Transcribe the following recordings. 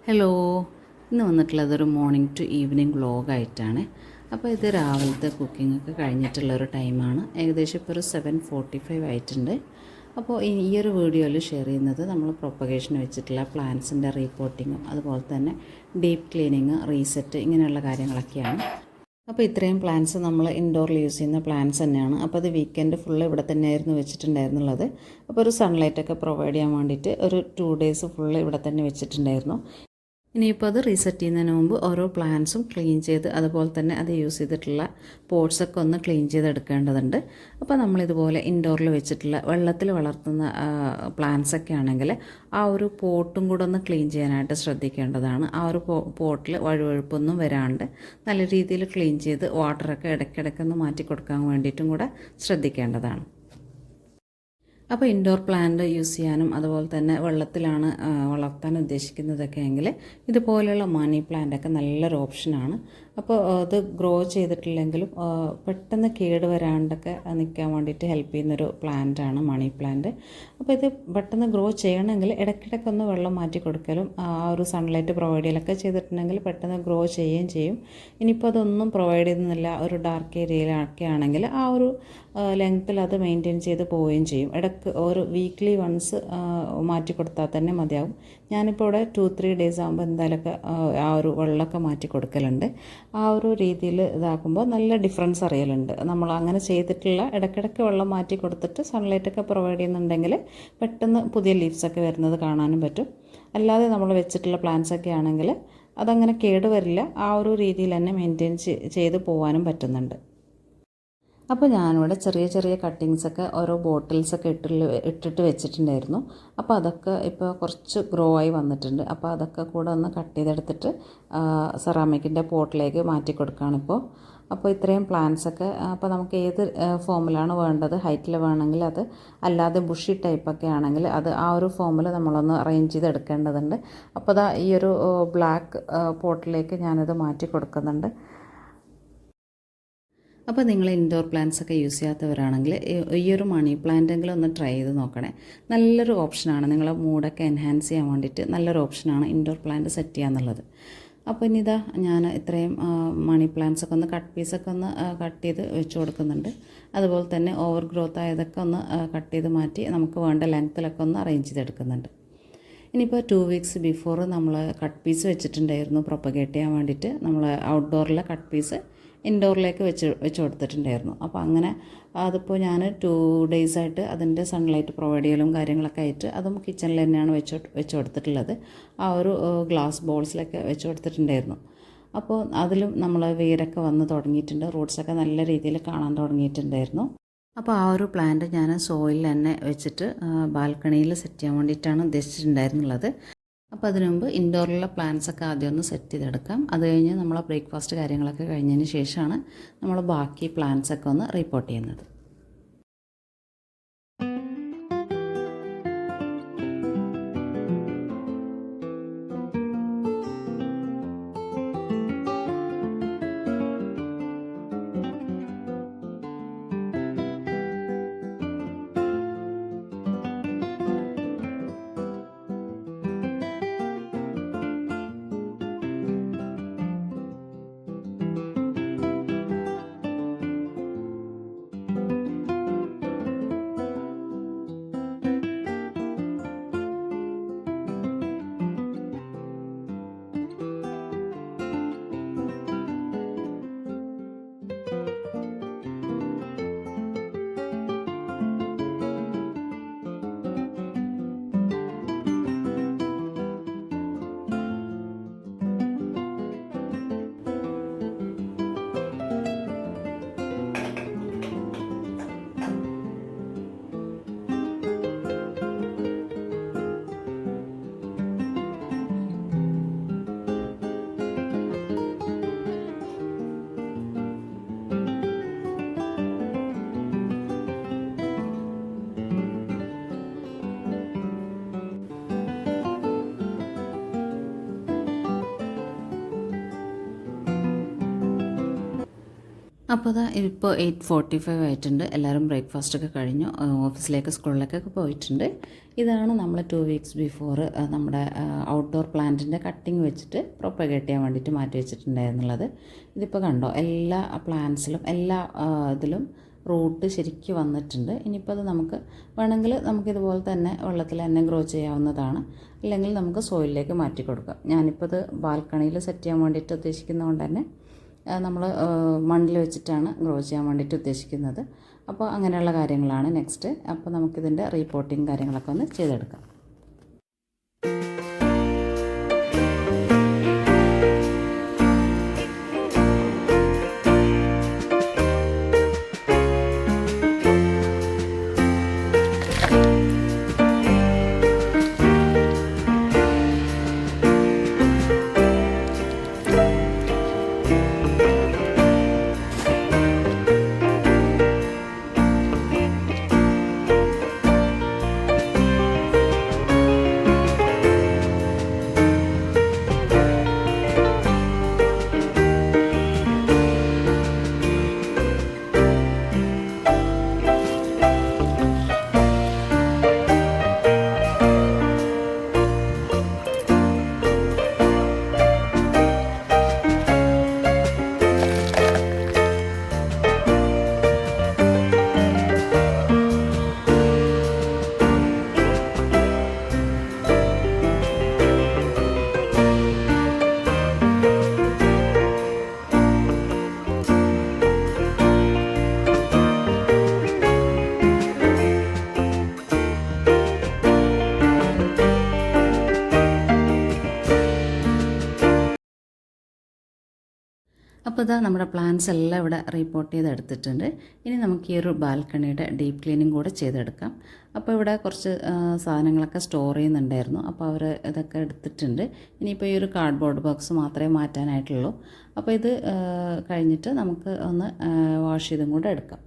Hello, ഇന്ന് വന്നിട്ടുള്ളതൊരു morning to evening വ്ളോഗായിട്ടാണ്. അപ്പോൾ ഇത് രാവിലത്തെ കുക്കിങ്ങൊക്കെ കഴിഞ്ഞിട്ടുള്ളൊരു ടൈമാണ്. ഏകദേശം ഇപ്പോൾ ഒരു 7:45 ആയിട്ടുണ്ട്. അപ്പോൾ ഈ ഒരു വീഡിയോയിൽ ഷെയർ ചെയ്യുന്നത് നമ്മൾ പ്രൊപ്പഗേഷന് വെച്ചിട്ടുള്ള പ്ലാന്റ്സിൻ്റെ റീപോർട്ടിങ്ങും അതുപോലെ തന്നെ ഡീപ്പ് ക്ലീനിങ്, റീസെറ്റ് ഇങ്ങനെയുള്ള കാര്യങ്ങളൊക്കെയാണ്. അപ്പോൾ ഇത്രയും പ്ലാന്റ്സ് നമ്മൾ ഇൻഡോറിൽ യൂസ് ചെയ്യുന്ന പ്ലാന്റ്സ് തന്നെയാണ്. അപ്പോൾ അത് വീക്കെൻഡ് ഫുള്ള് ഇവിടെ തന്നെയായിരുന്നു വെച്ചിട്ടുണ്ടായിരുന്നുള്ളത്. അപ്പോൾ ഒരു സൺലൈറ്റൊക്കെ പ്രൊവൈഡ് ചെയ്യാൻ വേണ്ടിയിട്ട് ഒരു 2 ഡേയ്സ് ഫുള്ള് ഇവിടെ തന്നെ വെച്ചിട്ടുണ്ടായിരുന്നു. ഇനിയിപ്പോൾ അത് റീസെറ്റ് ചെയ്യുന്നതിന് മുമ്പ് ഓരോ പ്ലാന്റ്സും ക്ലീൻ ചെയ്ത് അതുപോലെ തന്നെ അത് യൂസ് ചെയ്തിട്ടുള്ള പോട്ട്സൊക്കെ ഒന്ന് ക്ലീൻ ചെയ്തെടുക്കേണ്ടതുണ്ട്. അപ്പോൾ നമ്മളിതുപോലെ ഇൻഡോറിൽ വെച്ചിട്ടുള്ള വെള്ളത്തിൽ വളർത്തുന്ന പ്ലാന്റ്സൊക്കെ ആണെങ്കിൽ ആ ഒരു പോട്ടും കൂടെ ഒന്ന് ക്ലീൻ ചെയ്യാനായിട്ട് ശ്രദ്ധിക്കേണ്ടതാണ്. ആ ഒരു പോട്ടിൽ വഴുവഴുപ്പൊന്നും വരാണ്ട് നല്ല രീതിയിൽ ക്ലീൻ ചെയ്ത് വാട്ടറൊക്കെ ഇടയ്ക്കിടയ്ക്കൊന്ന് മാറ്റി കൊടുക്കാൻ വേണ്ടിയിട്ടും കൂടെ ശ്രദ്ധിക്കേണ്ടതാണ്. അപ്പോൾ ഇൻഡോർ പ്ലാന്റ് യൂസ് ചെയ്യാനും അതുപോലെ തന്നെ വെള്ളത്തിലാണ് വളർത്താൻ ഉദ്ദേശിക്കുന്നതൊക്കെ എങ്കിൽ ഇതുപോലെയുള്ള മണി പ്ലാന്റൊക്കെ നല്ലൊരു ഓപ്ഷനാണ്. അപ്പോൾ അത് ഗ്രോ ചെയ്തിട്ടില്ലെങ്കിലും പെട്ടെന്ന് കേട് വരാണ്ടൊക്കെ നിൽക്കാൻ വേണ്ടിയിട്ട് ഹെൽപ്പ് ചെയ്യുന്നൊരു പ്ലാന്റാണ് മണി പ്ലാന്റ്. അപ്പോൾ ഇത് പെട്ടെന്ന് ഗ്രോ ചെയ്യണമെങ്കിൽ ഇടയ്ക്കിടയ്ക്കൊന്ന് വെള്ളം മാറ്റി കൊടുക്കലും ആ ഒരു സൺലൈറ്റ് പ്രൊവൈഡ് ചെയ്യലൊക്കെ ചെയ്തിട്ടുണ്ടെങ്കിൽ പെട്ടെന്ന് ഗ്രോ ചെയ്യുകയും ചെയ്യും. ഇനിയിപ്പോൾ അതൊന്നും പ്രൊവൈഡ് ചെയ്യുന്നില്ല, ഒരു ഡാർക്ക് ഏരിയയിലൊക്കെ ആണെങ്കിൽ ആ ഒരു ലെങ്ത്തിൽ അത് മെയിൻറ്റെയിൻ ചെയ്ത് പോവുകയും ചെയ്യും. ഇടയ്ക്ക് ഒരു വീക്ക്ലി വൺസ് മാറ്റി കൊടുത്താൽ തന്നെ മതിയാവും. ഞാനിപ്പോൾ ഇവിടെ 2-3 ഡേയ്സ് ആകുമ്പോൾ എന്തായാലുമൊക്കെ ആ ഒരു വെള്ളമൊക്കെ മാറ്റി കൊടുക്കലുണ്ട്. ആ ഒരു രീതിയിൽ ഇതാക്കുമ്പോൾ നല്ല ഡിഫറൻസ് അറിയലുണ്ട്. നമ്മൾ അങ്ങനെ ചെയ്തിട്ടുള്ള ഇടയ്ക്കിടയ്ക്ക് വെള്ളം മാറ്റി കൊടുത്തിട്ട് സൺലൈറ്റൊക്കെ പ്രൊവൈഡ് ചെയ്യുന്നുണ്ടെങ്കിൽ പെട്ടെന്ന് പുതിയ ലീവ്സൊക്കെ വരുന്നത് കാണാനും പറ്റും. അല്ലാതെ നമ്മൾ വെച്ചിട്ടുള്ള പ്ലാന്റ്സൊക്കെ ആണെങ്കിൽ അതങ്ങനെ കേടുവരില്ല. ആ ഒരു രീതിയിൽ തന്നെ മെയിൻറ്റെയിൻ ചെയ്ത് പോകാനും പറ്റുന്നുണ്ട്. അപ്പോൾ ഞാനിവിടെ ചെറിയ ചെറിയ കട്ടിങ്സൊക്കെ ഓരോ ബോട്ടിൽസൊക്കെ ഇട്ടിട്ട് വെച്ചിട്ടുണ്ടായിരുന്നു. അപ്പോൾ അതൊക്കെ ഇപ്പോൾ കുറച്ച് ഗ്രോ ആയി വന്നിട്ടുണ്ട്. അപ്പോൾ അതൊക്കെ കൂടെ ഒന്ന് കട്ട് ചെയ്തെടുത്തിട്ട് സെറാമിക്കിൻ്റെ പോട്ടിലേക്ക് മാറ്റി കൊടുക്കുകയാണിപ്പോൾ. അപ്പോൾ ഇത്രയും പ്ലാന്റ്സൊക്കെ അപ്പോൾ നമുക്ക് ഏത് ഫോമിലാണ് വേണ്ടത്, ഹൈറ്റിൽ വേണമെങ്കിൽ അത്, അല്ലാതെ ബുഷി ടൈപ്പൊക്കെ ആണെങ്കിൽ അത് ആ ഒരു ഫോമിൽ നമ്മളൊന്ന് അറേഞ്ച് ചെയ്തെടുക്കേണ്ടതുണ്ട്. അപ്പോൾ അതാ ഈ ഒരു ബ്ലാക്ക് പോട്ടിലേക്ക് ഞാനിത് മാറ്റി കൊടുക്കുന്നുണ്ട്. അപ്പോൾ നിങ്ങൾ ഇൻഡോർ പ്ലാന്റ്സ് ഒക്കെ യൂസ് ചെയ്യാത്തവരാണെങ്കിൽ ഈ ഒരു മണി പ്ലാന്റെങ്കിലും ഒന്ന് ട്രൈ ചെയ്ത് നോക്കണേ. നല്ലൊരു ഓപ്ഷനാണ്. നിങ്ങളെ മൂഡൊക്കെ എൻഹാൻസ് ചെയ്യാൻ വേണ്ടിയിട്ട് നല്ലൊരു ഓപ്ഷനാണ് ഇൻഡോർ പ്ലാന്റ് സെറ്റ് ചെയ്യുക എന്നുള്ളത്. അപ്പോൾ ഇനി ഇതാ ഞാൻ ഇത്രയും മണി പ്ലാന്റ്സൊക്കെ ഒന്ന് കട്ട് പീസൊക്കെ ഒന്ന് കട്ട് ചെയ്ത് വെച്ച് കൊടുക്കുന്നുണ്ട്. അതുപോലെ തന്നെ ഓവർ ഗ്രോത്ത് ആയതൊക്കെ ഒന്ന് കട്ട് ചെയ്ത് മാറ്റി നമുക്ക് വേണ്ട ലെങ്ത്തിലൊക്കെ ഒന്ന് അറേഞ്ച് ചെയ്തെടുക്കുന്നുണ്ട്. ഇനിയിപ്പോൾ 2 വീക്സ് ബിഫോർ നമ്മൾ കട്ട് പീസ് വെച്ചിട്ടുണ്ടായിരുന്നു പ്രൊപ്പഗേറ്റ് ചെയ്യാൻ വേണ്ടിയിട്ട്. നമ്മൾ ഔട്ട്ഡോറിലെ കട്ട് പീസ് ഇൻഡോറിലേക്ക് വെച്ച് കൊടുത്തിട്ടുണ്ടായിരുന്നു. അപ്പോൾ അങ്ങനെ അതിപ്പോൾ ഞാൻ 2 ഡേയ്സായിട്ട് അതിൻ്റെ സൺലൈറ്റ് പ്രൊവൈഡ് ചെയ്യലും കാര്യങ്ങളൊക്കെ ആയിട്ട് അതും കിച്ചണിൽ തന്നെയാണ് വെച്ച് കൊടുത്തിട്ടുള്ളത്. ആ ഒരു ഗ്ലാസ് ബോൾസിലൊക്കെ വെച്ച് കൊടുത്തിട്ടുണ്ടായിരുന്നു. അപ്പോൾ അതിലും നമ്മൾ വേരൊക്കെ വന്ന് തുടങ്ങിയിട്ടുണ്ട്. റൂട്ട്സൊക്കെ നല്ല രീതിയിൽ കാണാൻ തുടങ്ങിയിട്ടുണ്ടായിരുന്നു. അപ്പോൾ ആ ഒരു പ്ലാന്റ് ഞാൻ സോയിലിൽ തന്നെ വെച്ചിട്ട് ബാൽക്കണിയിൽ സെറ്റ് ചെയ്യാൻ വേണ്ടിയിട്ടാണ് ഉദ്ദേശിച്ചിട്ടുണ്ടായിരുന്നുള്ളത്. അപ്പോൾ അതിനു മുമ്പ് ഇൻഡോറിലുള്ള പ്ലാന്റ്സൊക്കെ ആദ്യം ഒന്ന് സെറ്റ് ചെയ്തെടുക്കാം. അത് കഴിഞ്ഞ് നമ്മളെ ബ്രേക്ക്ഫാസ്റ്റ് കാര്യങ്ങളൊക്കെ കഴിഞ്ഞതിന് ശേഷമാണ് നമ്മൾ ബാക്കി പ്ലാന്റ്സൊക്കെ ഒന്ന് റിപ്പോർട്ട് ചെയ്യുന്നത്. അപ്പോൾ അതാ ഇപ്പോൾ 8:45 ആയിട്ടുണ്ട്. എല്ലാവരും ബ്രേക്ക്ഫാസ്റ്റൊക്കെ കഴിഞ്ഞു, ഓഫീസിലേക്ക് സ്കൂളിലേക്കൊക്കെ പോയിട്ടുണ്ട്. ഇതാണ് നമ്മൾ 2 വീക്സ് ബിഫോർ നമ്മുടെ ഔട്ട്ഡോർ പ്ലാന്റിൻ്റെ കട്ടിങ് വെച്ചിട്ട് പ്രൊപ്പഗേറ്റ് ചെയ്യാൻ വേണ്ടിയിട്ട് മാറ്റി വെച്ചിട്ടുണ്ടായിരുന്നുള്ളത്. ഇതിപ്പോൾ കണ്ടോ, എല്ലാ പ്ലാന്റ്സിലും എല്ലാ ഇതിലും റൂട്ട് ശരിക്കും വന്നിട്ടുണ്ട്. ഇനിയിപ്പോൾ അത് നമുക്ക് വേണമെങ്കിൽ നമുക്കിതുപോലെ തന്നെ വെള്ളത്തിൽ തന്നെ ഗ്രോ ചെയ്യാവുന്നതാണ്, അല്ലെങ്കിൽ നമുക്ക് സോയിലിലേക്ക് മാറ്റി കൊടുക്കാം. ഞാനിപ്പോൾ ഇത് ബാൽക്കണിയിൽ സെറ്റ് ചെയ്യാൻ വേണ്ടിയിട്ട് ഉദ്ദേശിക്കുന്നതുകൊണ്ട് തന്നെ നമ്മൾ മണ്ണിൽ വെച്ചിട്ടാണ് ഗ്രോ ചെയ്യാൻ വേണ്ടിയിട്ട് ഉദ്ദേശിക്കുന്നത്. അപ്പോൾ അങ്ങനെയുള്ള കാര്യങ്ങളാണ് നെക്സ്റ്റ്. അപ്പോൾ നമുക്കിതിൻ്റെ റീപോർട്ടിങ് കാര്യങ്ങളൊക്കെ ഒന്ന് ചെയ്തെടുക്കാം. അപ്പോൾ ഇതാ നമ്മുടെ പ്ലാന്റ്സ് എല്ലാം ഇവിടെ റിപ്പോർട്ട് ചെയ്തെടുത്തിട്ടുണ്ട്. ഇനി നമുക്ക് ഈ ഒരു ബാൽക്കണിയുടെ ഡീപ്പ് ക്ലീനിങ് കൂടെ ചെയ്തെടുക്കാം. അപ്പോൾ ഇവിടെ കുറച്ച് സാധനങ്ങളൊക്കെ സ്റ്റോർ ചെയ്യുന്നുണ്ടായിരുന്നു, അപ്പോൾ അവർ ഇതൊക്കെ എടുത്തിട്ടുണ്ട്. ഇനിയിപ്പോൾ ഈ ഒരു കാർഡ്ബോർഡ് ബോക്സ് മാത്രമേ മാറ്റാനായിട്ടുള്ളൂ. അപ്പോൾ ഇത് കഴിഞ്ഞിട്ട് നമുക്ക് ഒന്ന് വാഷ് ചെയ്തും കൂടെ എടുക്കാം.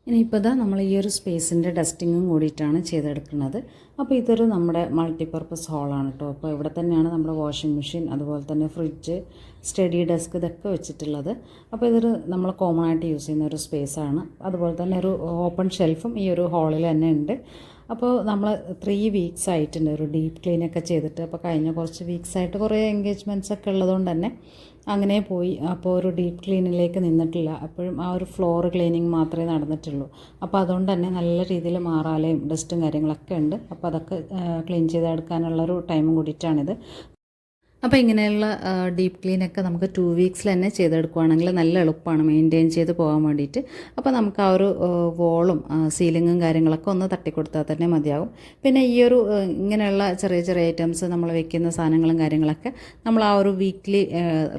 ഇനിയിപ്പോൾ ഇതാ നമ്മൾ ഈ ഒരു സ്പേസിൻ്റെ ഡസ്റ്റിങ്ങും കൂടിയിട്ടാണ് ചെയ്തെടുക്കുന്നത്. അപ്പോൾ ഇതൊരു നമ്മുടെ മൾട്ടിപർപ്പസ് ഹാളാണ് കേട്ടോ. അപ്പോൾ ഇവിടെ തന്നെയാണ് നമ്മുടെ വാഷിംഗ് മെഷീൻ, അതുപോലെ തന്നെ ഫ്രിഡ്ജ്, സ്റ്റഡി ഡെസ്ക് ഇതൊക്കെ വെച്ചിട്ടുള്ളത്. അപ്പോൾ ഇതൊരു നമ്മൾ കോമൺ ആയിട്ട് യൂസ് ചെയ്യുന്ന ഒരു സ്പേസാണ്. അതുപോലെ തന്നെ ഒരു ഓപ്പൺ ഷെൽഫും ഈ ഒരു ഹാളിൽ തന്നെ ഉണ്ട്. അപ്പോൾ നമ്മൾ 3 വീക്സ് ആയിട്ടുണ്ട് ഒരു ഡീപ്പ് ക്ലീനൊക്കെ ചെയ്തിട്ട്. അപ്പോൾ കഴിഞ്ഞ കുറച്ച് വീക്സ് ആയിട്ട് കുറേ എൻഗേജ്മെൻറ്റ്സ് ഒക്കെ ഉള്ളതുകൊണ്ട് തന്നെ അങ്ങനെ പോയി. അപ്പോൾ ഒരു ഡീപ്പ് ക്ലീനിലേക്ക് നിന്നിട്ടില്ല. അപ്പോഴും ആ ഒരു ഫ്ലോർ ക്ലീനിങ് മാത്രമേ നടന്നിട്ടുള്ളൂ. അപ്പോൾ അതുകൊണ്ട് തന്നെ നല്ല രീതിയിൽ മാറാലയും ഡസ്റ്റും കാര്യങ്ങളൊക്കെ ഉണ്ട്. അപ്പോൾ അതൊക്കെ ക്ലീൻ ചെയ്തെടുക്കാനുള്ളൊരു ടൈമും കൂടിയിട്ടാണിത്. അപ്പോൾ ഇങ്ങനെയുള്ള ഡീപ്പ് ക്ലീനൊക്കെ നമുക്ക് 2 വീക്സിൽ തന്നെ ചെയ്തെടുക്കുകയാണെങ്കിൽ നല്ല എളുപ്പമാണ് മെയിൻറ്റെയിൻ ചെയ്ത് പോകാൻ വേണ്ടിയിട്ട്. അപ്പോൾ നമുക്ക് ആ ഒരു വോളും സീലിങ്ങും കാര്യങ്ങളൊക്കെ ഒന്ന് തട്ടിക്കൊടുത്താൽ തന്നെ മതിയാകും. പിന്നെ ഈ ഒരു ഇങ്ങനെയുള്ള ചെറിയ ചെറിയ ഐറ്റംസ് നമ്മൾ വെക്കുന്ന സാധനങ്ങളും കാര്യങ്ങളൊക്കെ നമ്മൾ ആ ഒരു വീക്ക്ലി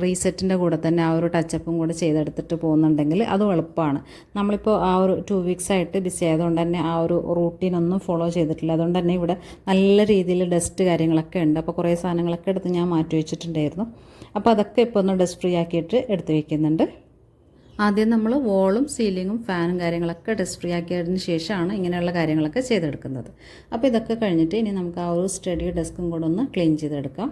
റീസെറ്റിൻ്റെ കൂടെ തന്നെ ആ ഒരു ടച്ചപ്പും കൂടെ ചെയ്തെടുത്തിട്ട് പോകുന്നുണ്ടെങ്കിൽ അതും എളുപ്പമാണ്. നമ്മളിപ്പോൾ ആ ഒരു 2 വീക്സ് ആയിട്ട് ബിസി ആയതുകൊണ്ട് തന്നെ ആ ഒരു റൂട്ടീനൊന്നും ഫോളോ ചെയ്തിട്ടില്ല. അതുകൊണ്ട് തന്നെ ഇവിടെ നല്ല രീതിയിൽ ഡസ്റ്റ് കാര്യങ്ങളൊക്കെ ഉണ്ട്. അപ്പോൾ കുറേ സാധനങ്ങളൊക്കെ എടുത്ത് ഞാൻ മാറ്റി വെച്ചിട്ടുണ്ടായിരുന്നു. അപ്പോൾ അതൊക്കെ ഇപ്പോൾ ഒന്ന് ഡസ്റ്റ് ഫ്രീ ആക്കിയിട്ട് എടുത്ത് വയ്ക്കുന്നുണ്ട്. ആദ്യം നമ്മൾ വോളും സീലിങ്ങും ഫാനും കാര്യങ്ങളൊക്കെ ഡസ്റ്റ് ഫ്രീ ആക്കിയതിന് ശേഷമാണ് ഇങ്ങനെയുള്ള കാര്യങ്ങളൊക്കെ ചെയ്തെടുക്കുന്നത്. അപ്പോൾ ഇതൊക്കെ കഴിഞ്ഞിട്ട് ഇനി നമുക്ക് ആ ഒരു സ്റ്റഡി ഡെസ്കും കൂടെ ഒന്ന് ക്ലീൻ ചെയ്തെടുക്കാം.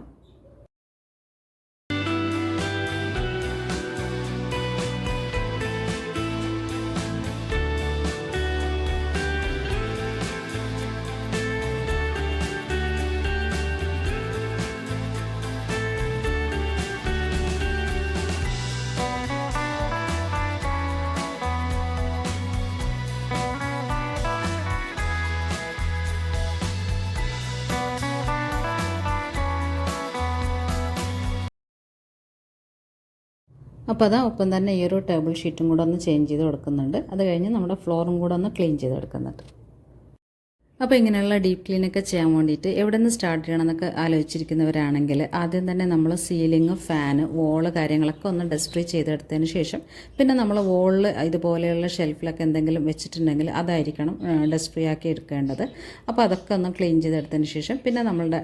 അപ്പോൾ അതാ ഒപ്പം തന്നെ ഈ ഒരു ടേബിൾ ഷീറ്റും കൂടെ ഒന്ന് ചേഞ്ച് ചെയ്ത് കൊടുക്കുന്നുണ്ട്. അത് കഴിഞ്ഞ് നമ്മുടെ ഫ്ലോറും കൂടെ ഒന്ന് ക്ലീൻ ചെയ്തെടുക്കുന്നുണ്ട്. അപ്പോൾ ഇങ്ങനെയുള്ള ഡീപ്പ് ക്ലീനൊക്കെ ചെയ്യാൻ വേണ്ടിയിട്ട് എവിടെ നിന്ന് സ്റ്റാർട്ട് ചെയ്യണമെന്നൊക്കെ ആലോചിച്ചിരിക്കുന്നവരാണെങ്കിൽ ആദ്യം തന്നെ നമ്മൾ സീലിംഗ്, ഫാന്, വോള് കാര്യങ്ങളൊക്കെ ഒന്ന് ഡസ്റ്റ് ഫ്രീ ചെയ്തെടുത്തതിന് ശേഷം പിന്നെ നമ്മൾ വോളിൽ ഇതുപോലെയുള്ള ഷെൽഫിലൊക്കെ എന്തെങ്കിലും വെച്ചിട്ടുണ്ടെങ്കിൽ അതായിരിക്കണം ഡസ്റ്റ് ഫ്രീ ആക്കി എടുക്കേണ്ടത്. അപ്പോൾ അതൊക്കെ ഒന്ന് ക്ലീൻ ചെയ്തെടുത്തതിന് ശേഷം പിന്നെ നമ്മളുടെ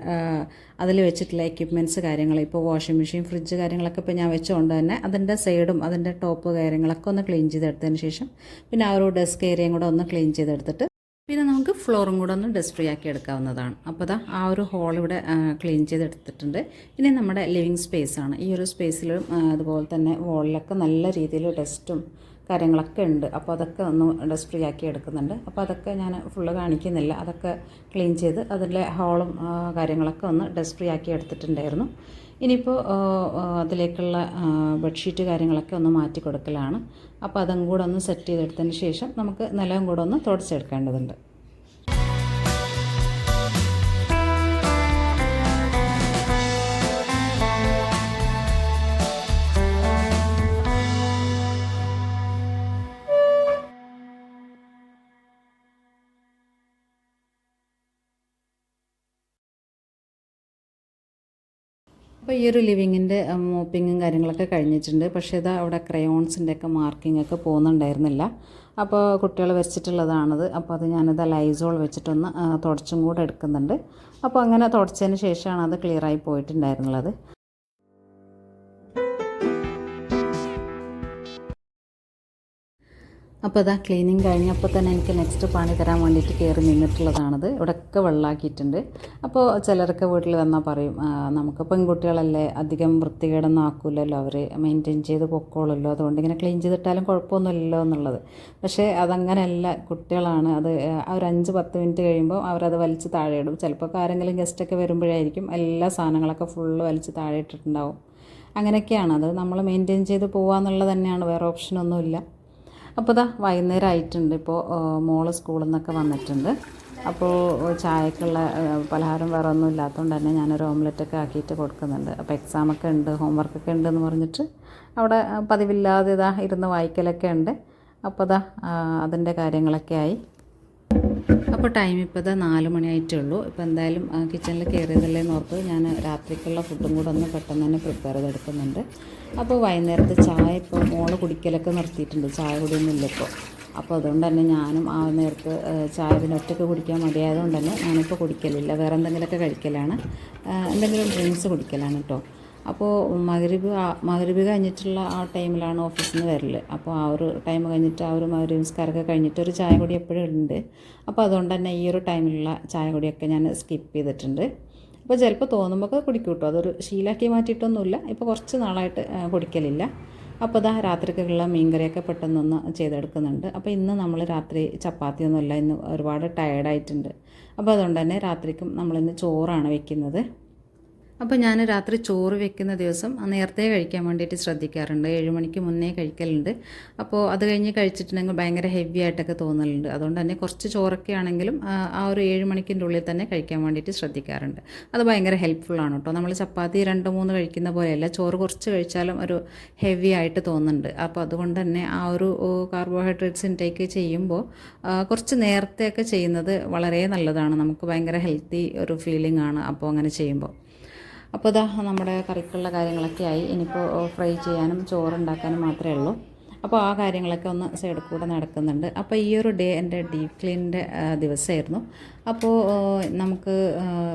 അതിൽ വെച്ചിട്ടുള്ള എക്യുപ്മെൻറ്റ്സ് കാര്യങ്ങൾ, ഇപ്പോൾ വാഷിംഗ് മെഷീൻ, ഫ്രിഡ്ജ് കാര്യങ്ങളൊക്കെ ഇപ്പോൾ ഞാൻ വെച്ചുകൊണ്ട് തന്നെ അതിൻ്റെ സൈഡും അതിൻ്റെ ടോപ്പ് കാര്യങ്ങളൊക്കെ ഒന്ന് ക്ലീൻ ചെയ്തെടുത്തതിന് ശേഷം പിന്നെ ആ ഒരു ഡെസ്ക് ഏരിയയും കൂടെ ഒന്ന് ക്ലീൻ ചെയ്തെടുത്തിട്ട് പിന്നെ നമുക്ക് ഫ്ലോറും കൂടെ ഒന്ന് ഡസ്റ്റ് ഫ്രീ ആക്കി എടുക്കാവുന്നതാണ്. അപ്പോൾ ദാ ആ ഒരു ഹോൾ ഇവിടെ ക്ലീൻ ചെയ്തെടുത്തിട്ടുണ്ട്. ഇനി നമ്മുടെ ലിവിങ് സ്പേസാണ്. ഈ ഒരു സ്പേസിലും അതുപോലെ തന്നെ വോളിലൊക്കെ നല്ല രീതിയിൽ ഡസ്റ്റും കാര്യങ്ങളൊക്കെ ഉണ്ട്. അപ്പോൾ അതൊക്കെ ഒന്ന് ഡസ്റ്റ് ഫ്രീ ആക്കി എടുക്കുന്നുണ്ട്. അപ്പോൾ അതൊക്കെ ഞാൻ ഫുള്ള് കാണിക്കുന്നില്ല. അതൊക്കെ ക്ലീൻ ചെയ്ത് അതിലെ ഹോളും കാര്യങ്ങളൊക്കെ ഒന്ന് ഡസ്റ്റ് ഫ്രീ ആക്കി എടുത്തിട്ടുണ്ടായിരുന്നു. ഇനിയിപ്പോൾ അതിലേക്കുള്ള ബെഡ്ഷീറ്റ് കാര്യങ്ങളൊക്കെ ഒന്ന് മാറ്റി കൊടുക്കലാണ്. അപ്പോൾ അതും കൂടെ ഒന്ന് സെറ്റ് ചെയ്തെടുത്തതിന് ശേഷം നമുക്ക് നിലവും കൂടെ ഒന്ന് തുടച്ചെടുക്കേണ്ടതുണ്ട്. അപ്പോൾ ഈ ഒരു ലിവിങ്ങിൻ്റെ മോപ്പിങ്ങും കാര്യങ്ങളൊക്കെ കഴിഞ്ഞിട്ടുണ്ട്. പക്ഷേ ഇതാ അവിടെ ക്രയോൺസിൻ്റെ ഒക്കെ മാർക്കിംഗ് ഒക്കെ പോകുന്നുണ്ടായിരുന്നില്ല. അപ്പോൾ കുട്ടികൾ വരച്ചിട്ടുള്ളതാണത്. അപ്പോൾ അത് ഞാനിത് ലൈസോൾ വെച്ചിട്ടൊന്ന് തുടച്ചും കൂടെ എടുക്കുന്നുണ്ട്. അപ്പോൾ അങ്ങനെ തുടച്ചതിന് ശേഷമാണ് അത് ക്ലിയറായി പോയിട്ടുണ്ടായിരുന്നുള്ളത്. അപ്പോൾ അതാ ക്ലീനിങ് കഴിഞ്ഞപ്പോൾ തന്നെ എനിക്ക് നെക്സ്റ്റ് പണി തരാൻ വേണ്ടിയിട്ട് കയറി നിന്നിട്ടുള്ളതാണത്. ഇവിടെയൊക്കെ വെള്ളമാക്കിയിട്ടുണ്ട്. അപ്പോൾ ചിലരൊക്കെ വീട്ടിൽ വന്നാൽ പറയും നമുക്ക് പെൺകുട്ടികളല്ലേ, അധികം വൃത്തികേടൊന്നും ആക്കില്ലല്ലോ, അവർ മെയിൻറ്റെയിൻ ചെയ്ത് പൊക്കോളല്ലോ, അതുകൊണ്ട് ഇങ്ങനെ ക്ലീൻ ചെയ്തിട്ടാലും കുഴപ്പമൊന്നുമില്ലല്ലോ എന്നുള്ളത്. പക്ഷേ അതങ്ങനെയല്ല, കുട്ടികളാണ്. അത് ഒരു 5-10 മിനിറ്റ് കഴിയുമ്പോൾ അവരത് വലിച്ച് താഴെ ഇടും. ചിലപ്പോൾ ആരെങ്കിലും ഗസ്റ്റൊക്കെ വരുമ്പോഴായിരിക്കും എല്ലാ സാധനങ്ങളൊക്കെ ഫുള്ള് വലിച്ച് താഴെ ഇട്ടിട്ടുണ്ടാവും. അങ്ങനെയൊക്കെയാണ്. അത് നമ്മൾ മെയിൻറ്റെയിൻ ചെയ്ത് പോകാമെന്നുള്ളത് തന്നെയാണ്, വേറെ ഓപ്ഷനൊന്നുമില്ല. അപ്പോൾ ഇതാ വൈകുന്നേരം ആയിട്ടുണ്ട്. ഇപ്പോൾ മോള് സ്കൂളിൽ നിന്നൊക്കെ വന്നിട്ടുണ്ട്. അപ്പോൾ ചായക്കുള്ള പലഹാരം വേറെ ഒന്നും ഇല്ലാത്തതുകൊണ്ട് തന്നെ ഞാനൊരു ഓംലെറ്റൊക്കെ ആക്കിയിട്ട് കൊടുക്കുന്നുണ്ട്. അപ്പോൾ എക്സാമൊക്കെ ഉണ്ട്, ഹോംവർക്കൊക്കെ ഉണ്ടെന്ന് പറഞ്ഞിട്ട് അവിടെ പതിവില്ലാതെ ഇതാ ഇരുന്ന് വായിക്കലൊക്കെ ഉണ്ട്. അപ്പോൾ ഇതാ അതിൻ്റെ കാര്യങ്ങളൊക്കെ ആയി. അപ്പോൾ ടൈം ഇപ്പോൾ ഇതാ 4 മണിയായിട്ടേ ഉള്ളൂ. ഇപ്പോൾ എന്തായാലും കിച്ചണിൽ കയറിയതല്ലേ എന്നോർത്ത് ഞാൻ രാത്രിക്കുള്ള ഫുഡും കൂടെ ഒന്ന് പെട്ടെന്ന് തന്നെ പ്രിപ്പയർ ചെയ്തെടുക്കുന്നുണ്ട്. അപ്പോൾ വൈകുന്നേരത്തെ ചായ ഇപ്പോൾ മോള് കുടിക്കലൊക്കെ നിർത്തിയിട്ടുണ്ട്, ചായ കുടിയൊന്നുമില്ല ഇപ്പോൾ. അപ്പോൾ അതുകൊണ്ട് തന്നെ ഞാനും ആ നേരത്ത് ചായ പിന്നെ ഒറ്റയ്ക്ക് കുടിക്കാൻ മടിയായതുകൊണ്ട് തന്നെ ഞാനിപ്പോൾ കുടിക്കലില്ല, വേറെ എന്തെങ്കിലുമൊക്കെ കഴിക്കലാണ്, എന്തെങ്കിലും ഡ്രിങ്ക്സ് കുടിക്കലാണ് കേട്ടോ. അപ്പോൾ മഗ്‌രിബ് കഴിഞ്ഞിട്ടുള്ള ആ ടൈമിലാണ് ഓഫീസിൽ നിന്ന് വരൽ. അപ്പോൾ ആ ഒരു ടൈം കഴിഞ്ഞിട്ട് ആ ഒരു മഗ്‌രിബ് നിസ്കാരമൊക്കെ കഴിഞ്ഞിട്ട് ഒരു ചായ കുടി എപ്പോഴും ഉണ്ട്. അപ്പോൾ അതുകൊണ്ട് തന്നെ ഈ ഒരു ടൈമിലുള്ള ചായ കുടിയൊക്കെ ഞാൻ സ്കിപ്പ് ചെയ്തിട്ടുണ്ട്. അപ്പോൾ ചിലപ്പോൾ തോന്നുമ്പോൾ കുടിക്കും കേട്ടോ. അതൊരു ശീലമാക്കി മാറ്റിയിട്ടൊന്നുമില്ല. ഇപ്പോൾ കുറച്ച് നാളായിട്ട് കുടിക്കലില്ല. അപ്പോൾ ഇതാ രാത്രിക്കുള്ള മീൻകറിയൊക്കെ പെട്ടെന്നൊന്ന് ചെയ്തെടുക്കുന്നുണ്ട്. അപ്പോൾ ഇന്ന് നമ്മൾ രാത്രി ചപ്പാത്തിയൊന്നുമില്ല, ഇന്ന് ഒരുപാട് ടയേർഡായിട്ടുണ്ട്. അപ്പോൾ അതുകൊണ്ട് തന്നെ രാത്രിക്കും നമ്മളിന്ന് ചോറാണ് വെക്കുന്നത്. അപ്പോൾ ഞാൻ രാത്രി ചോറ് വെക്കുന്ന ദിവസം നേരത്തെ കഴിക്കാൻ വേണ്ടിയിട്ട് ശ്രദ്ധിക്കാറുണ്ട്. 7 മണിക്ക് മുന്നേ കഴിക്കലുണ്ട്. അപ്പോൾ അത് കഴിഞ്ഞ് കഴിച്ചിട്ടുണ്ടെങ്കിൽ ഭയങ്കര ഹെവി ആയിട്ടൊക്കെ തോന്നലുണ്ട്. അതുകൊണ്ട് തന്നെ കുറച്ച് ചോറൊക്കെ ആണെങ്കിലും ആ ഒരു 7 മണിക്കിൻ്റെ ഉള്ളിൽ തന്നെ കഴിക്കാൻ വേണ്ടിയിട്ട് ശ്രദ്ധിക്കാറുണ്ട്. അത് ഭയങ്കര ഹെൽപ്ഫുള്ളാണ് കേട്ടോ. നമ്മൾ ചപ്പാത്തി 2-3 കഴിക്കുന്ന പോലെയല്ല, ചോറ് കുറച്ച് കഴിച്ചാലും ഒരു ഹെവി ആയിട്ട് തോന്നുന്നുണ്ട്. അപ്പോൾ അതുകൊണ്ട് തന്നെ ആ ഒരു കാർബോഹൈഡ്രേറ്റ്സ് ഇൻടേക്ക് ചെയ്യുമ്പോൾ കുറച്ച് നേരത്തെയൊക്കെ ചെയ്യുന്നത് വളരെ നല്ലതാണ്. നമുക്ക് ഭയങ്കര ഹെൽത്തി ഒരു ഫീലിംഗ് ആണ് അപ്പോൾ അങ്ങനെ ചെയ്യുമ്പോൾ. അപ്പോൾ ഇതാ നമ്മുടെ കറിക്കുള്ള കാര്യങ്ങളൊക്കെ ആയി. ഇനിയിപ്പോൾ ഫ്രൈ ചെയ്യാനും ചോറുണ്ടാക്കാനും മാത്രമേ ഉള്ളൂ. അപ്പോൾ ആ കാര്യങ്ങളൊക്കെ ഒന്ന് സൈഡിൽ കൂടെ നടക്കുന്നുണ്ട്. അപ്പോൾ ഈ ഒരു ഡേ എൻ്റെ ഡീപ്പ് ക്ലീനിൻ്റെ ദിവസമായിരുന്നു. അപ്പോൾ നമുക്ക്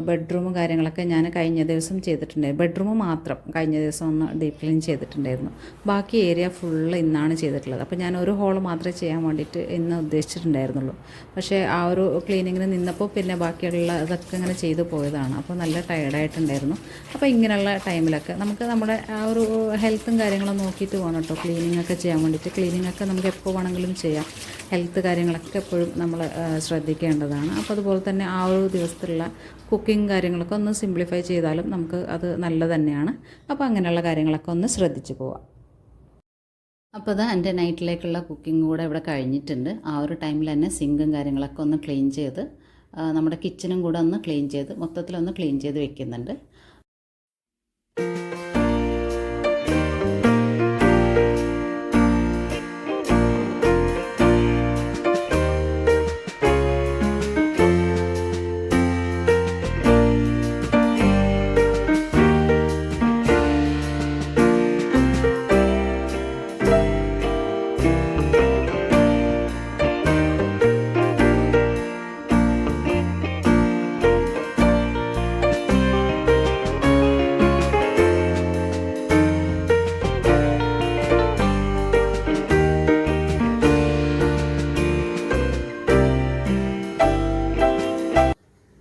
ബെഡ്റൂമും കാര്യങ്ങളൊക്കെ ഞാൻ കഴിഞ്ഞ ദിവസം ചെയ്തിട്ടുണ്ടായിരുന്നു. ബെഡ്റൂം മാത്രം കഴിഞ്ഞ ദിവസം ഒന്ന് ഡീപ്പ് ക്ലീൻ ചെയ്തിട്ടുണ്ടായിരുന്നു. ബാക്കി ഏരിയ ഫുള്ള് ഇന്നാണ് ചെയ്തിട്ടുള്ളത്. അപ്പോൾ ഞാൻ ഒരു ഹോൾ മാത്രമേ ചെയ്യാൻ വേണ്ടിയിട്ട് ഇന്ന് ഉദ്ദേശിച്ചിട്ടുണ്ടായിരുന്നുള്ളൂ. പക്ഷേ ആ ഒരു ക്ലീനിങ്ങിന് നിന്നപ്പോൾ പിന്നെ ബാക്കിയുള്ള ഇതൊക്കെ ഇങ്ങനെ ചെയ്തു പോയതാണ്. അപ്പോൾ നല്ല ടയർഡായിട്ടുണ്ടായിരുന്നു. അപ്പോൾ ഇങ്ങനെയുള്ള ടൈമിലൊക്കെ നമുക്ക് നമ്മുടെ ആ ഒരു ഹെൽത്തും കാര്യങ്ങളും നോക്കിയിട്ട് പോകണം കേട്ടോ ക്ലീനിങ് ഒക്കെ ചെയ്യാൻ വേണ്ടിയിട്ട്. ക്ലീനിങ് ഒക്കെ നമുക്ക് എപ്പോൾ വേണമെങ്കിലും ചെയ്യാം. ഹെൽത്ത് കാര്യങ്ങളൊക്കെ എപ്പോഴും നമ്മൾ ശ്രദ്ധിക്കേണ്ടതാണ്. അപ്പോൾ അതുപോലെ തന്നെ ആ ഒരു ദിവസത്തിലുള്ള കുക്കിംഗ് കാര്യങ്ങളൊക്കെ ഒന്ന് സിംപ്ലിഫൈ ചെയ്താലും നമുക്ക് അത് നല്ലത് തന്നെയാണ്. അപ്പോൾ അങ്ങനെയുള്ള കാര്യങ്ങളൊക്കെ ഒന്ന് ശ്രദ്ധിച്ചു പോവാം. അപ്പോൾ അത് എൻ്റെ നൈറ്റിലേക്കുള്ള കുക്കിംഗ് കൂടെ ഇവിടെ കഴിഞ്ഞിട്ടുണ്ട്. ആ ഒരു ടൈമിൽ തന്നെ സിങ്കും കാര്യങ്ങളൊക്കെ ഒന്ന് ക്ലീൻ ചെയ്ത് നമ്മുടെ കിച്ചണും കൂടെ ഒന്ന് ക്ലീൻ ചെയ്ത് മൊത്തത്തിലൊന്ന് ക്ലീൻ ചെയ്ത് വെക്കുന്നുണ്ട്.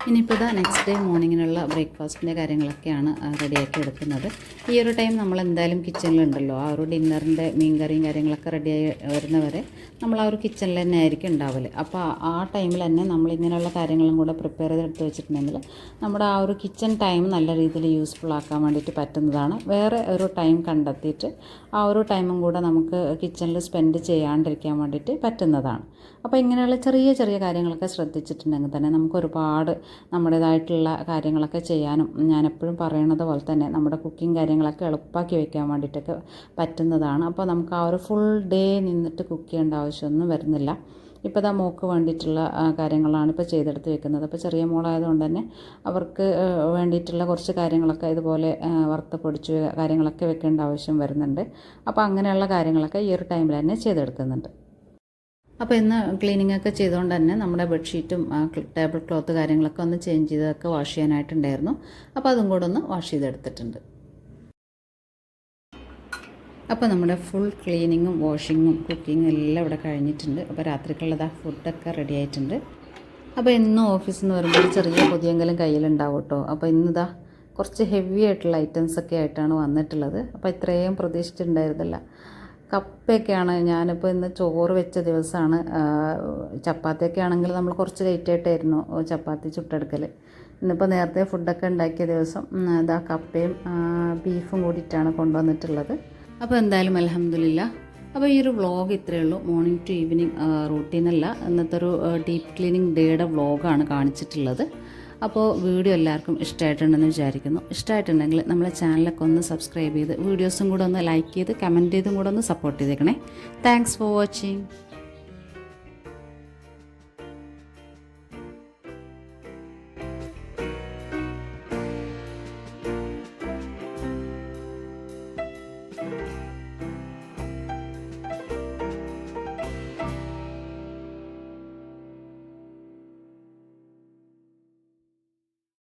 ഇനിയിപ്പോൾ ഇതാ നെക്സ്റ്റ് ഡേ മോർണിങ്ങിനുള്ള ബ്രേക്ക്ഫാസ്റ്റിൻ്റെ കാര്യങ്ങളൊക്കെയാണ് റെഡിയാക്കി എടുക്കുന്നത്. ഈ ഒരു ടൈം നമ്മൾ എന്തായാലും കിച്ചണിലുണ്ടല്ലോ. ആ ഒരു ഡിന്നറിൻ്റെ മീൻകറിയും കാര്യങ്ങളൊക്കെ റെഡിയായി വരുന്നവരെ നമ്മൾ ആ ഒരു കിച്ചണിൽ തന്നെ ആയിരിക്കും ഉണ്ടാവല്. അപ്പോൾ ആ ടൈമിൽ തന്നെ നമ്മളിങ്ങനെയുള്ള കാര്യങ്ങളും കൂടെ പ്രിപ്പയർ ചെയ്തെടുത്ത് വെച്ചിട്ടുണ്ടെങ്കിൽ നമ്മുടെ ആ ഒരു കിച്ചൺ ടൈം നല്ല രീതിയിൽ യൂസ്ഫുൾ ആക്കാൻ വേണ്ടിയിട്ട് പറ്റുന്നതാണ്. വേറെ ഒരു ടൈം കണ്ടെത്തിയിട്ട് ആ ഒരു ടൈമും കൂടെ നമുക്ക് കിച്ചണിൽ സ്പെൻഡ് ചെയ്യാണ്ടിരിക്കാൻ വേണ്ടിയിട്ട് പറ്റുന്നതാണ്. അപ്പോൾ ഇങ്ങനെയുള്ള ചെറിയ ചെറിയ കാര്യങ്ങളൊക്കെ ശ്രദ്ധിച്ചിട്ടുണ്ടെങ്കിൽ തന്നെ നമുക്ക് ഒരുപാട് നമ്മുടേതായിട്ടുള്ള കാര്യങ്ങളൊക്കെ ചെയ്യാനും ഞാനെപ്പോഴും പറയണത് പോലെ തന്നെ നമ്മുടെ കുക്കിംഗ് കാര്യങ്ങളൊക്കെ എളുപ്പമാക്കി വെക്കാൻ വേണ്ടിയിട്ടൊക്കെ പറ്റുന്നതാണ്. അപ്പോൾ നമുക്ക് ആ ഒരു ഫുൾ ഡേ നിന്നിട്ട് കുക്ക് ചെയ്യേണ്ട ആവശ്യമൊന്നും വരുന്നില്ല. ഇപ്പോൾ ഇതാ മോൾക്ക് വേണ്ടിയിട്ടുള്ള കാര്യങ്ങളാണ് ഇപ്പോൾ ചെയ്തെടുത്ത് വെക്കുന്നത്. അപ്പോൾ ചെറിയ മോളായതുകൊണ്ട് തന്നെ അവർക്ക് വേണ്ടിയിട്ടുള്ള കുറച്ച് കാര്യങ്ങളൊക്കെ ഇതുപോലെ വറുത്ത് പൊടിച്ച് കാര്യങ്ങളൊക്കെ വെക്കേണ്ട ആവശ്യം വരുന്നുണ്ട്. അപ്പോൾ അങ്ങനെയുള്ള കാര്യങ്ങളൊക്കെ ഈ ഒരു ടൈമിൽ തന്നെ ചെയ്തെടുക്കുന്നുണ്ട്. അപ്പോൾ ഇന്ന് ക്ലീനിങ് ഒക്കെ ചെയ്തുകൊണ്ട് തന്നെ നമ്മുടെ ബെഡ്ഷീറ്റും ടേബിൾ ക്ലോത്ത് കാര്യങ്ങളൊക്കെ ഒന്ന് ചേഞ്ച് ചെയ്തൊക്കെ വാഷ് ചെയ്യാനായിട്ടുണ്ടായിരുന്നു. അപ്പോൾ അതും കൂടെ ഒന്ന് വാഷ് ചെയ്തെടുത്തിട്ടുണ്ട്. അപ്പോൾ നമ്മുടെ ഫുൾ ക്ലീനിങ്ങും വാഷിങ്ങും കുക്കിങ്ങും എല്ലാം ഇവിടെ കഴിഞ്ഞിട്ടുണ്ട്. അപ്പോൾ രാത്രിക്കുള്ളതാ ഫുഡൊക്കെ റെഡി ആയിട്ടുണ്ട്. അപ്പോൾ ഇന്ന് ഓഫീസിൽ നിന്ന് വരുമ്പോൾ ചെറിയ പൊതിയെങ്കിലും കയ്യിലുണ്ടാവും കേട്ടോ. അപ്പോൾ ഇന്നിതാ കുറച്ച് ഹെവി ആയിട്ടുള്ള ഐറ്റംസൊക്കെ ആയിട്ടാണ് വന്നിട്ടുള്ളത്. അപ്പോൾ ഇത്രയും പ്രതീക്ഷിച്ചിട്ടുണ്ടായിരുന്നില്ല. കപ്പയൊക്കെയാണ്. ഞാനിപ്പോൾ ഇന്ന് ചോറ് വെച്ച ദിവസമാണ്. ചപ്പാത്തിയൊക്കെ ആണെങ്കിൽ നമ്മൾ കുറച്ച് ലേറ്റായിട്ടായിരുന്നു ചപ്പാത്തി ചുട്ടെടുക്കൽ. ഇന്നിപ്പോൾ നേരത്തെ ഫുഡൊക്കെ ഉണ്ടാക്കിയ ദിവസം ഇതാ കപ്പയും ബീഫും കൂടിയിട്ടാണ് കൊണ്ടുവന്നിട്ടുള്ളത്. അപ്പോൾ എന്തായാലും അൽഹംദുലില്ലാ. അപ്പോൾ ഈ ഒരു വ്ളോഗ് ഇത്രയേ ഉള്ളൂ. മോർണിംഗ് ടു ഈവനിങ് റൂട്ടീനല്ല, ഇന്നത്തെ ഒരു ഡീപ്പ് ക്ലീനിങ് ഡേയുടെ വ്ളോഗാണ് കാണിച്ചിട്ടുള്ളത്. അപ്പോൾ വീഡിയോ എല്ലാവർക്കും ഇഷ്ടമായിട്ടുണ്ടെന്ന് വിചാരിക്കുന്നു. ഇഷ്ടമായിട്ടുണ്ടെങ്കിൽ നമ്മളെ ചാനലൊക്കെ ഒന്ന് സബ്സ്ക്രൈബ് ചെയ്ത് വീഡിയോസും കൂടെ ഒന്ന് ലൈക്ക് ചെയ്ത് കമൻറ്റ് ചെയ്തും കൂടെ ഒന്ന് സപ്പോർട്ട് ചെയ്തേക്കണേ. Thanks for watching.